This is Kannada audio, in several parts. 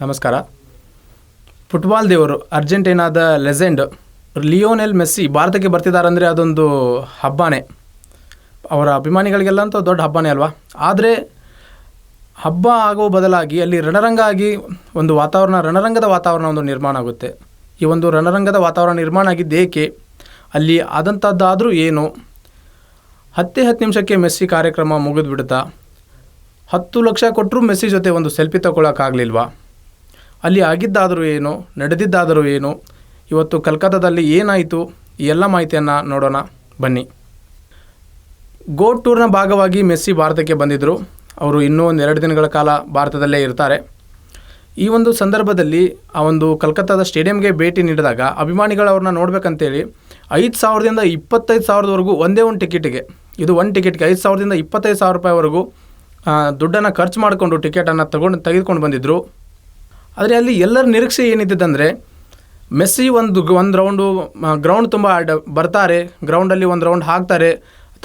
ನಮಸ್ಕಾರ. ಫುಟ್ಬಾಲ್ ದೇವರು ಅರ್ಜೆಂಟೀನಾದ ಲೆಜೆಂಡ್ ಲಿಯೋನೆಲ್ ಮೆಸ್ಸಿ ಭಾರತಕ್ಕೆ ಬರ್ತಿದ್ದಾರೆ ಅಂದರೆ ಅದೊಂದು ಹಬ್ಬನೇ. ಅವರ ಅಭಿಮಾನಿಗಳಿಗೆಲ್ಲ ಅಂತೂ ದೊಡ್ಡ ಹಬ್ಬನೇ ಅಲ್ವಾ. ಆದರೆ ಹಬ್ಬ ಆಗೋ ಬದಲಾಗಿ ಅಲ್ಲಿ ರಣರಂಗದ ವಾತಾವರಣ ಒಂದು ನಿರ್ಮಾಣ ಆಗುತ್ತೆ. ಈ ಒಂದು ರಣರಂಗದ ವಾತಾವರಣ ನಿರ್ಮಾಣ ಆಗಿದ್ದೇಕೆ, ಅಲ್ಲಿ ಆದಂಥದ್ದಾದರೂ ಏನು, 10 ನಿಮಿಷಕ್ಕೆ ಮೆಸ್ಸಿ ಕಾರ್ಯಕ್ರಮ ಮುಗಿದು ಬಿಡುತ್ತಾ, 10 ಲಕ್ಷ ಕೊಟ್ಟರೂ ಮೆಸ್ಸಿ ಜೊತೆ ಒಂದು ಸೆಲ್ಫಿ ತಗೊಳ್ಳೋಕ್ಕಾಗಲಿಲ್ವಾ, ಅಲ್ಲಿ ಆಗಿದ್ದಾದರೂ ಏನು, ನಡೆದಿದ್ದಾದರೂ ಏನು, ಇವತ್ತು ಕಲ್ಕತ್ತಾದಲ್ಲಿ ಏನಾಯಿತು, ಈ ಎಲ್ಲ ಮಾಹಿತಿಯನ್ನು ನೋಡೋಣ ಬನ್ನಿ. ಗೋಟ್ ಟೂರ್ನ ಭಾಗವಾಗಿ ಮೆಸ್ಸಿ ಭಾರತಕ್ಕೆ ಬಂದಿದ್ದರು. ಅವರು ಇನ್ನೂ 2 ದಿನಗಳ ಕಾಲ ಭಾರತದಲ್ಲೇ ಇರ್ತಾರೆ. ಈ ಒಂದು ಸಂದರ್ಭದಲ್ಲಿ ಆ ಒಂದು ಕಲ್ಕತ್ತಾದ ಸ್ಟೇಡಿಯಂಗೆ ಭೇಟಿ ನೀಡಿದಾಗ ಅಭಿಮಾನಿಗಳು ಅವ್ರನ್ನ ನೋಡಬೇಕಂತೇಳಿ 5,000ದಿಂದ 25,000ವರೆಗೂ ಒಂದೇ ಒಂದು ಟಿಕೆಟಿಗೆ, ಇದು ಒಂದು ಟಿಕೆಟ್ಗೆ 5,000ದಿಂದ 25,000 ರೂಪಾಯಿವರೆಗೂ ದುಡ್ಡನ್ನು ಖರ್ಚು ಮಾಡಿಕೊಂಡು ಟಿಕೆಟನ್ನು ತೆಗೆದುಕೊಂಡು ಬಂದಿದ್ದರು. ಆದರೆ ಅಲ್ಲಿ ಎಲ್ಲರ ನಿರೀಕ್ಷೆ ಏನಿದ್ದಂದರೆ ಮೆಸ್ಸಿ ಒಂದು ರೌಂಡು ಗ್ರೌಂಡ್ ತುಂಬ ಬರ್ತಾರೆ, ಗ್ರೌಂಡಲ್ಲಿ ಒಂದು ರೌಂಡ್ ಹಾಕ್ತಾರೆ,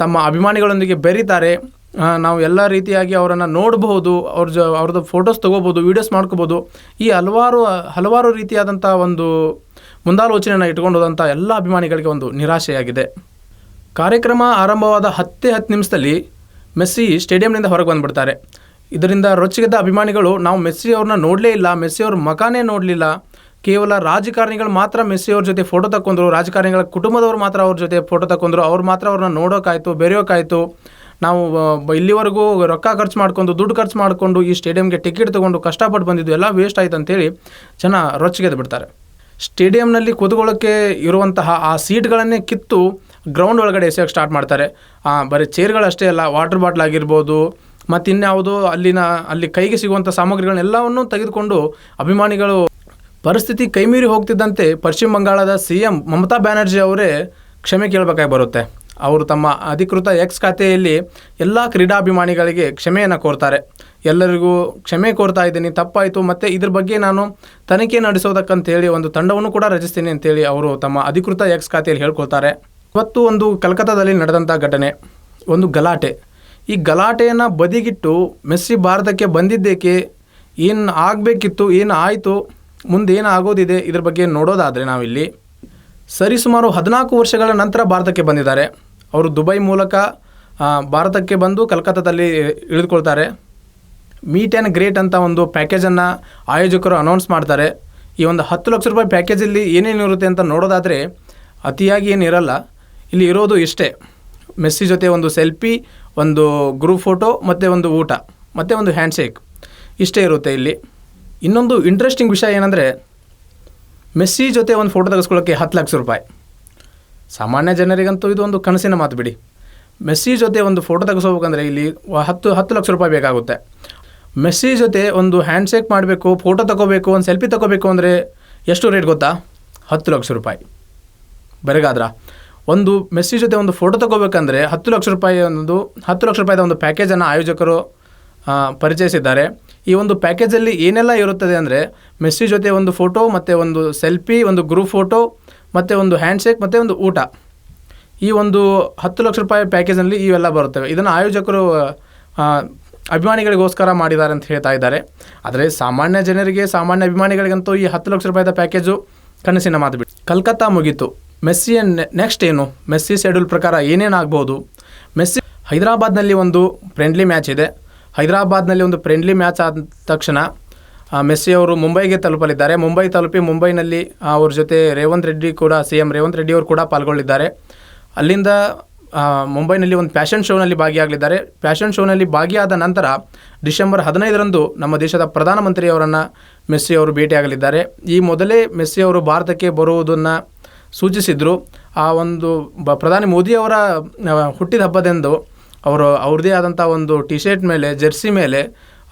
ತಮ್ಮ ಅಭಿಮಾನಿಗಳೊಂದಿಗೆ ಬೆರೀತಾರೆ, ನಾವು ಎಲ್ಲ ರೀತಿಯಾಗಿ ಅವರನ್ನು ನೋಡಬಹುದು, ಅವ್ರದ್ದು ಫೋಟೋಸ್ ತೊಗೋಬೋದು, ವೀಡಿಯೋಸ್ ಮಾಡ್ಕೋಬೋದು. ಈ ಹಲವಾರು ರೀತಿಯಾದಂಥ ಒಂದು ಮುಂದಾಲೋಚನೆಯನ್ನು ಇಟ್ಕೊಂಡು ಹೋದಂಥ ಎಲ್ಲ ಅಭಿಮಾನಿಗಳಿಗೆ ಒಂದು ನಿರಾಶೆಯಾಗಿದೆ. ಕಾರ್ಯಕ್ರಮ ಆರಂಭವಾದ 10 ನಿಮಿಷದಲ್ಲಿ ಮೆಸ್ಸಿ ಸ್ಟೇಡಿಯಂನಿಂದ ಹೊರಗೆ ಬಂದುಬಿಡ್ತಾರೆ. ಇದರಿಂದ ರೊಚ್ಚಿಗೆದ್ದ ಅಭಿಮಾನಿಗಳು, ನಾವು ಮೆಸ್ಸಿ ಅವ್ರನ್ನ ನೋಡಲೇ ಇಲ್ಲ, ಮೆಸ್ಸಿ ಅವ್ರ ಮಕಾನೇ ನೋಡಲಿಲ್ಲ, ಕೇವಲ ರಾಜಕಾರಣಿಗಳು ಮಾತ್ರ ಮೆಸ್ಸಿ ಅವ್ರ ಜೊತೆ ಫೋಟೋ ತಗೊಂಡ್ರು, ರಾಜಕಾರಣಿಗಳ ಕುಟುಂಬದವ್ರು ಮಾತ್ರ ಅವ್ರ ಜೊತೆ ಫೋಟೋ ತಗೊಂಡ್ರು, ಅವ್ರು ಮಾತ್ರ ಅವ್ರನ್ನ ನೋಡೋಕ್ಕಾಯ್ತು, ಬೆರೆಯೋಕ್ಕಾಯ್ತು, ನಾವು ಇಲ್ಲಿವರೆಗೂ ರೊಕ್ಕ ಖರ್ಚು ಮಾಡ್ಕೊಂಡು ದುಡ್ಡು ಖರ್ಚು ಮಾಡಿಕೊಂಡು ಈ ಸ್ಟೇಡಿಯಂಗೆ ಟಿಕೆಟ್ ತೊಗೊಂಡು ಕಷ್ಟಪಟ್ಟು ಬಂದಿದ್ದು ಎಲ್ಲ ವೇಸ್ಟ್ ಆಯ್ತು ಅಂತೇಳಿ ಜನ ರೊಚ್ಚಿಗೆದ್ದು ಬಿಡ್ತಾರೆ. ಸ್ಟೇಡಿಯಂನಲ್ಲಿ ಕೂತ್ಕೊಳ್ಳೋಕ್ಕೆ ಇರುವಂತಹ ಆ ಸೀಟ್ಗಳನ್ನೇ ಕಿತ್ತು ಗ್ರೌಂಡ್ ಒಳಗಡೆ ಎಸೆಯೋಕ್ಕೆ ಸ್ಟಾರ್ಟ್ ಮಾಡ್ತಾರೆ. ಬರೀ ಚೇರ್ಗಳಷ್ಟೇ ಅಲ್ಲ, ವಾಟರ್ ಬಾಟ್ಲ್ ಆಗಿರ್ಬೋದು, ಮತ್ತು ಇನ್ಯಾವುದು ಅಲ್ಲಿ ಕೈಗೆ ಸಿಗುವಂಥ ಸಾಮಗ್ರಿಗಳನ್ನೆಲ್ಲವನ್ನೂ ತೆಗೆದುಕೊಂಡು ಅಭಿಮಾನಿಗಳು, ಪರಿಸ್ಥಿತಿ ಕೈಮೀರಿ ಹೋಗ್ತಿದ್ದಂತೆ ಪಶ್ಚಿಮ ಬಂಗಾಳದ CM ಮಮತಾ ಬ್ಯಾನರ್ಜಿ ಅವರೇ ಕ್ಷಮೆ ಕೇಳಬೇಕಾಗಿ ಬರುತ್ತೆ. ಅವರು ತಮ್ಮ ಅಧಿಕೃತ X ಖಾತೆಯಲ್ಲಿ ಎಲ್ಲ ಕ್ರೀಡಾಭಿಮಾನಿಗಳಿಗೆ ಕ್ಷಮೆಯನ್ನು ಕೋರ್ತಾರೆ. ಎಲ್ಲರಿಗೂ ಕ್ಷಮೆ ಕೋರ್ತಾ ಇದ್ದೀನಿ, ತಪ್ಪಾಯಿತು, ಮತ್ತು ಇದ್ರ ಬಗ್ಗೆ ನಾನು ತನಿಖೆ ನಡೆಸೋದಕ್ಕಂತೇಳಿ ಒಂದು ತಂಡವನ್ನು ಕೂಡ ರಚಿಸ್ತೀನಿ ಅಂತೇಳಿ ಅವರು ತಮ್ಮ ಅಧಿಕೃತ X ಖಾತೆಯಲ್ಲಿ ಹೇಳ್ಕೊಳ್ತಾರೆ. ಇವತ್ತು ಒಂದು ಕಲ್ಕತ್ತಾದಲ್ಲಿ ನಡೆದಂಥ ಘಟನೆ, ಒಂದು ಗಲಾಟೆ. ಈ ಗಲಾಟೆಯನ್ನು ಬದಿಗಿಟ್ಟು ಮೆಸ್ಸಿ ಭಾರತಕ್ಕೆ ಬಂದಿದ್ದೇಕೆ, ಏನು ಆಗಬೇಕಿತ್ತು, ಏನು ಆಯಿತು, ಮುಂದೆ ಏನು ಆಗೋದಿದೆ, ಇದ್ರ ಬಗ್ಗೆ ನೋಡೋದಾದರೆ ನಾವಿಲ್ಲಿ ಸರಿಸುಮಾರು 14 ವರ್ಷಗಳ ನಂತರ ಭಾರತಕ್ಕೆ ಬಂದಿದ್ದಾರೆ. ಅವರು ದುಬೈ ಮೂಲಕ ಭಾರತಕ್ಕೆ ಬಂದು ಕಲ್ಕತ್ತಾದಲ್ಲಿ ಇಳಿದುಕೊಳ್ತಾರೆ. ಮೀಟ್ ಆ್ಯಂಡ್ ಗ್ರೇಟ್ ಅಂತ ಒಂದು ಪ್ಯಾಕೇಜನ್ನು ಆಯೋಜಕರು ಅನೌನ್ಸ್ ಮಾಡ್ತಾರೆ. ಈ ಒಂದು 10 ಲಕ್ಷ ರೂಪಾಯಿ ಪ್ಯಾಕೇಜಲ್ಲಿ ಏನೇನಿರುತ್ತೆ ಅಂತ ನೋಡೋದಾದರೆ ಅತಿಯಾಗಿ ಏನಿರಲ್ಲ. ಇಲ್ಲಿ ಇರೋದು ಇಷ್ಟೇ: ಮೆಸ್ಸಿ ಜೊತೆ ಒಂದು ಸೆಲ್ಫಿ, ಒಂದು ಗ್ರೂಪ್ ಫೋಟೋ, ಮತ್ತು ಒಂದು ಊಟ, ಮತ್ತು ಒಂದು ಹ್ಯಾಂಡ್ಶೇಕ್, ಇಷ್ಟೇ ಇರುತ್ತೆ ಇಲ್ಲಿ. ಇನ್ನೊಂದು ಇಂಟ್ರೆಸ್ಟಿಂಗ್ ವಿಷಯ ಏನಂದರೆ, ಮೆಸ್ಸಿ ಜೊತೆ ಒಂದು ಫೋಟೋ ತೆಗೆಸ್ಕೊಳ್ಳೋಕ್ಕೆ 10 ಲಕ್ಷ ರೂಪಾಯಿ. ಸಾಮಾನ್ಯ ಜನರಿಗಂತೂ ಇದು ಒಂದು ಕನಸಿನ ಮಾತು ಬಿಡಿ. ಮೆಸ್ಸಿ ಜೊತೆ ಒಂದು ಫೋಟೋ ತೆಗೆಸ್ಕೋಬೇಕಂದ್ರೆ ಇಲ್ಲಿ 10 ಲಕ್ಷ ರೂಪಾಯಿ ಬೇಕಾಗುತ್ತೆ. ಮೆಸ್ಸಿ ಜೊತೆ ಒಂದು ಹ್ಯಾಂಡ್ಶೇಕ್ ಮಾಡಬೇಕು, ಫೋಟೋ ತಗೋಬೇಕು, ಒಂದು ಸೆಲ್ಫಿ ತಗೋಬೇಕು ಅಂದರೆ ಎಷ್ಟು ರೇಟ್ ಗೊತ್ತಾ? 10 ಲಕ್ಷ ರೂಪಾಯಿ. ಬರೆಗಾದ್ರ ಒಂದು ಮೆಸ್ಸಿ ಜೊತೆ ಒಂದು ಫೋಟೋ ತಗೋಬೇಕಂದ್ರೆ 10 ಲಕ್ಷ ರೂಪಾಯಿದ ಒಂದು ಪ್ಯಾಕೇಜನ್ನು ಆಯೋಜಕರು ಪರಿಚಯಿಸಿದ್ದಾರೆ. ಈ ಒಂದು ಪ್ಯಾಕೇಜಲ್ಲಿ ಏನೆಲ್ಲ ಇರುತ್ತದೆ ಅಂದರೆ, ಮೆಸ್ಸಿ ಜೊತೆ ಒಂದು ಫೋಟೋ, ಮತ್ತು ಒಂದು ಸೆಲ್ಫಿ, ಒಂದು ಗ್ರೂಪ್ ಫೋಟೋ, ಮತ್ತು ಒಂದು ಹ್ಯಾಂಡ್ಶೇಕ್, ಮತ್ತು ಒಂದು ಊಟ. ಈ ಒಂದು 10 ಲಕ್ಷ ರೂಪಾಯಿ ಪ್ಯಾಕೇಜಲ್ಲಿ ಇವೆಲ್ಲ ಬರುತ್ತವೆ. ಇದನ್ನು ಆಯೋಜಕರು ಅಭಿಮಾನಿಗಳಿಗೋಸ್ಕರ ಮಾಡಿದ್ದಾರೆ ಅಂತ ಹೇಳ್ತಾ ಇದ್ದಾರೆ. ಆದರೆ ಸಾಮಾನ್ಯ ಜನರಿಗೆ, ಸಾಮಾನ್ಯ ಅಭಿಮಾನಿಗಳಿಗಂತೂ ಈ 10 ಲಕ್ಷ ರೂಪಾಯಿದ ಪ್ಯಾಕೇಜು ಕನಸಿನ ಮಾತು ಬಿಡಿ. ಕಲ್ಕತ್ತಾ ಮುಗೀತು. ಮೆಸ್ಸಿಯ ನೆಕ್ಸ್ಟ್ ಏನು? ಮೆಸ್ಸಿ ಶೆಡ್ಯೂಲ್ ಪ್ರಕಾರ ಏನೇನಾಗ್ಬೋದು? ಮೆಸ್ಸಿ ಹೈದರಾಬಾದ್ನಲ್ಲಿ ಒಂದು ಫ್ರೆಂಡ್ಲಿ ಮ್ಯಾಚ್ ಇದೆ. ಹೈದರಾಬಾದ್ನಲ್ಲಿ ಒಂದು ಫ್ರೆಂಡ್ಲಿ ಮ್ಯಾಚ್ ಆದ ತಕ್ಷಣ ಮೆಸ್ಸಿ ಅವರು ಮುಂಬೈಗೆ ತಲುಪಲಿದ್ದಾರೆ. ಮುಂಬೈ ತಲುಪಿ ಮುಂಬೈನಲ್ಲಿ ಅವ್ರ ಜೊತೆ CM ರೇವಂತ್ ರೆಡ್ಡಿ ಅವರು ಕೂಡ ಪಾಲ್ಗೊಳ್ಳಿದ್ದಾರೆ. ಅಲ್ಲಿಂದ ಮುಂಬೈನಲ್ಲಿ ಒಂದು ಫ್ಯಾಷನ್ ಶೋನಲ್ಲಿ ಭಾಗಿಯಾಗಲಿದ್ದಾರೆ. ಫ್ಯಾಷನ್ ಶೋನಲ್ಲಿ ಭಾಗಿಯಾದ ನಂತರ ಡಿಸೆಂಬರ್ 15ರಂದು ನಮ್ಮ ದೇಶದ ಪ್ರಧಾನಮಂತ್ರಿಯವರನ್ನು ಮೆಸ್ಸಿ ಅವರು ಭೇಟಿಯಾಗಲಿದ್ದಾರೆ. ಈ ಮೊದಲೇ ಮೆಸ್ಸಿ ಅವರು ಭಾರತಕ್ಕೆ ಬರುವುದನ್ನು ಸೂಚಿಸಿದರು. ಆ ಒಂದು ಪ್ರಧಾನಿ ಮೋದಿಯವರ ಹುಟ್ಟಿದ ಹಬ್ಬದಂದು ಅವ್ರದ್ದೇ ಆದಂಥ ಒಂದು ಟಿ-ಶರ್ಟ್ ಮೇಲೆ, ಜೆರ್ಸಿ ಮೇಲೆ,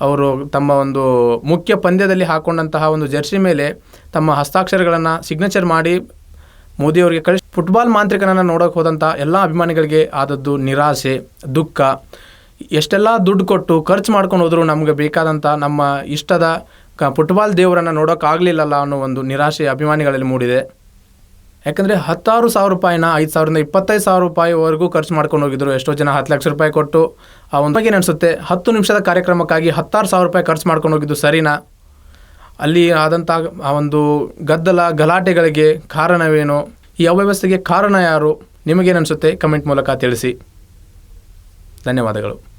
ಅವರು ತಮ್ಮ ಒಂದು ಮುಖ್ಯ ಪಂದ್ಯದಲ್ಲಿ ಹಾಕ್ಕೊಂಡಂತಹ ಒಂದು ಜೆರ್ಸಿ ಮೇಲೆ ತಮ್ಮ ಹಸ್ತಾಕ್ಷರಗಳನ್ನು ಸಿಗ್ನೇಚರ್ ಮಾಡಿ ಮೋದಿಯವರಿಗೆ ಕಳಿಸಿ, ಫುಟ್ಬಾಲ್ ಮಾಂತ್ರಿಕನನ್ನು ನೋಡೋಕೆ ಹೋದಂಥ ಎಲ್ಲ ಅಭಿಮಾನಿಗಳಿಗೆ ಆದದ್ದು ನಿರಾಸೆ, ದುಃಖ. ಎಷ್ಟೆಲ್ಲ ದುಡ್ಡು ಕೊಟ್ಟು ಖರ್ಚು ಮಾಡ್ಕೊಂಡು ಹೋದರೂ ನಮಗೆ ಬೇಕಾದಂಥ ನಮ್ಮ ಇಷ್ಟದ ಫುಟ್ಬಾಲ್ ದೇವರನ್ನು ನೋಡೋಕ್ಕಾಗಲಿಲ್ಲಲ್ಲ ಅನ್ನೋ ಒಂದು ನಿರಾಶೆ ಅಭಿಮಾನಿಗಳಲ್ಲಿ ಮೂಡಿದೆ. ಯಾಕಂದರೆ 16,000 ರೂಪಾಯಿನ 5,000ರಿಂದ 25,000 ರೂಪಾಯಿವರೆಗೂ ಖರ್ಚು ಮಾಡ್ಕೊಂಡು ಹೋಗಿದ್ರು. ಎಷ್ಟೋ ಜನ 10 ಲಕ್ಷ ರೂಪಾಯಿ ಕೊಟ್ಟು ಆ ಒಂದು ಬಗ್ಗೆ ಅನಿಸುತ್ತೆ, 10 ನಿಮಿಷದ ಕಾರ್ಯಕ್ರಮಕ್ಕಾಗಿ 16,000 ರೂಪಾಯಿ ಖರ್ಚು ಮಾಡ್ಕೊಂಡು ಹೋಗಿದ್ದು ಸರಿನಾ? ಅಲ್ಲಿ ಆದಂಥ ಆ ಒಂದು ಗಲಾಟೆಗಳಿಗೆ ಕಾರಣವೇನು, ಈ ಅವ್ಯವಸ್ಥೆಗೆ ಕಾರಣ ಯಾರು, ನಿಮಗೇನನ್ಸುತ್ತೆ ಕಮೆಂಟ್ ಮೂಲಕ ತಿಳಿಸಿ. ಧನ್ಯವಾದಗಳು.